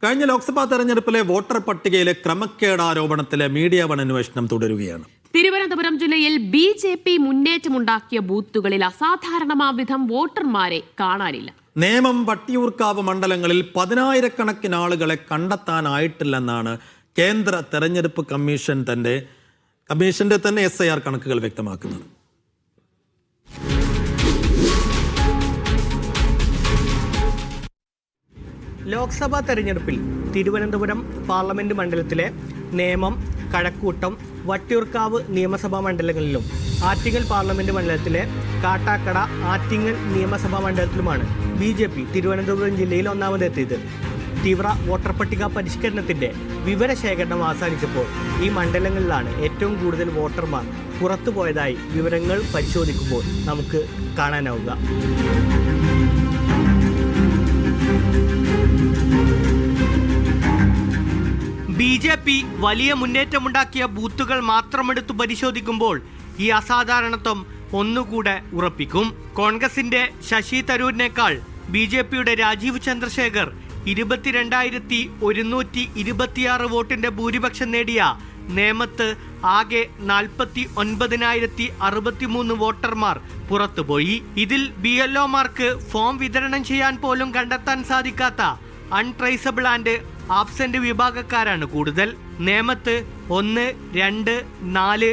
കഴിഞ്ഞ ലോക്സഭാ തെരഞ്ഞെടുപ്പിലെ വോട്ടർ പട്ടികയിലെ ക്രമക്കേട് ആരോപണത്തിലെ മീഡിയ വൺ അന്വേഷണം തുടരുകയാണ്. തിരുവനന്തപുരം ജില്ലയിൽ ബി.ജെ.പി. മുന്നേറ്റമുണ്ടാക്കിയ ബൂത്തുകളിൽ അസാധാരണമാംവിധം വോട്ടർമാരെ കാണാനില്ല. നേമം, വട്ടിയൂർക്കാവ് മണ്ഡലങ്ങളിൽ 10,000-കണക്കിന് ആളുകളെ കണ്ടെത്താനായിട്ടില്ലെന്നാണ് കേന്ദ്ര തെരഞ്ഞെടുപ്പ് കമ്മീഷന്റെ തന്നെ SIR കണക്കുകൾ വ്യക്തമാക്കുന്നത്. ലോക്സഭാ തെരഞ്ഞെടുപ്പിൽ തിരുവനന്തപുരം പാർലമെന്റ് മണ്ഡലത്തിലെ നേമം, കഴക്കൂട്ടം, വട്ടിയൂർക്കാവ് നിയമസഭാ മണ്ഡലങ്ങളിലും ആറ്റിങ്ങൽ പാർലമെന്റ് മണ്ഡലത്തിലെ കാട്ടാക്കട, ആറ്റിങ്ങൽ നിയമസഭാ മണ്ഡലത്തിലുമാണ് BJP തിരുവനന്തപുരം ജില്ലയിൽ ഒന്നാമതെത്തിയത്. തീവ്ര വോട്ടർ പട്ടിക പരിഷ്കരണത്തിന്റെ വിവരശേഖരണം അവസാനിച്ചപ്പോൾ ഈ മണ്ഡലങ്ങളിലാണ് ഏറ്റവും കൂടുതൽ വോട്ടർമാർ പുറത്തുപോയതായി വിവരങ്ങൾ പരിശോധിക്കുമ്പോൾ നമുക്ക് കാണാനാവുക. BJP വലിയ മുന്നേറ്റമുണ്ടാക്കിയ ബൂത്തുകൾ മാത്രമെടുത്തു പരിശോധിക്കുമ്പോൾ ഈ അസാധാരണത്വം ഒന്നുകൂടെ ഉറപ്പിക്കും. കോൺഗ്രസിന്റെ ശശി തരൂരിനേക്കാൾ BJPയുടെ രാജീവ് ചന്ദ്രശേഖർ 22,126 വോട്ടിന്റെ ഭൂരിപക്ഷം നേടിയ നേമത്ത് ആകെ 49,063 വോട്ടർമാർ പുറത്തുപോയി. ഇതിൽ BLOമാർക്ക് ഫോം വിതരണം ചെയ്യാൻ പോലും കണ്ടെത്താൻ സാധിക്കാത്ത അൺട്രേസബിൾ ആൻഡ് ആബ്സെന്റ് വിഭാഗക്കാരാണ് കൂടുതൽ. നേമത്ത് 1, 2, 4,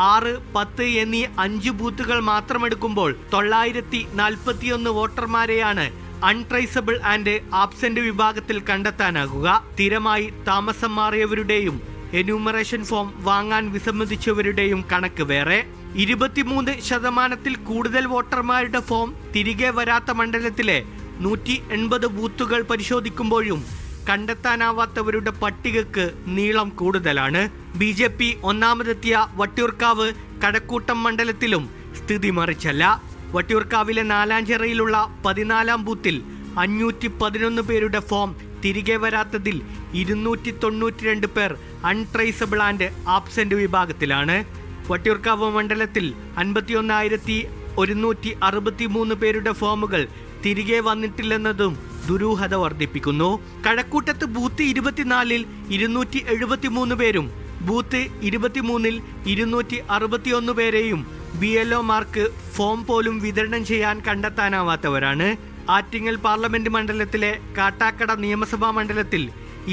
6, 10 എന്നീ 5 ബൂത്തുകൾ മാത്രമെടുക്കുമ്പോൾ 941 വോട്ടർമാരെയാണ് അൺട്രേസബിൾ ആൻഡ് ആബ്സെന്റ് വിഭാഗത്തിൽ കണ്ടെത്താനാകുക. സ്ഥിരമായി താമസം മാറിയവരുടെയും എന്യൂമറേഷൻ ഫോം വാങ്ങാൻ വിസമ്മതിച്ചവരുടെയും കണക്ക് വേറെ. 23% കൂടുതൽ വോട്ടർമാരുടെ ഫോം തിരികെ വരാത്ത മണ്ഡലത്തിലെ 180 ബൂത്തുകൾ പരിശോധിക്കുമ്പോഴും കണ്ടെത്താനാവാത്തവരുടെ പട്ടികക്ക് നീളം കൂടുതലാണ്. BJP ഒന്നാമതെത്തിയ വട്ടിയൂർക്കാവ്, കഴക്കൂട്ടം മണ്ഡലത്തിലും സ്ഥിതി മറിച്ചല്ല. വട്ടിയൂർക്കാവിലെ നാലാഞ്ചിറയിലുള്ള 14-ാം ബൂത്തിൽ 511 പേരുടെ ഫോം തിരികെ വരാത്തതിൽ 292 പേർ അൺട്രേസബിൾ ആൻഡ് ആബ്സെന്റ് വിഭാഗത്തിലാണ്. വട്ടിയൂർക്കാവ് മണ്ഡലത്തിൽ 51,163 പേരുടെ ഫോമുകൾ തിരികെ വന്നിട്ടില്ലെന്നതും ദുരൂഹത വർദ്ധിപ്പിക്കുന്നു. കഴക്കൂട്ടത്ത് ബൂത്ത് 24-ൽ 273 പേരും ബൂത്ത് 23-ൽ 261 പേരെയും BLOമാർക്ക് ഫോം പോലും വിതരണം ചെയ്യാൻ കണ്ടെത്താനാവാത്തവരാണ്. ആറ്റിങ്ങൽ പാർലമെന്റ് മണ്ഡലത്തിലെ കാട്ടാക്കട നിയമസഭാ മണ്ഡലത്തിൽ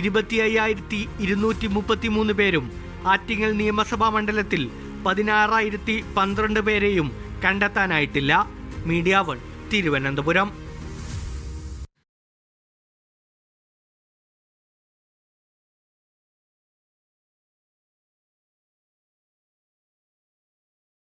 25,233 പേരും ആറ്റിങ്ങൽ നിയമസഭാ മണ്ഡലത്തിൽ 16,012 പേരെയും കണ്ടെത്താനായിട്ടില്ല. Media one, Thiruvananthapuram.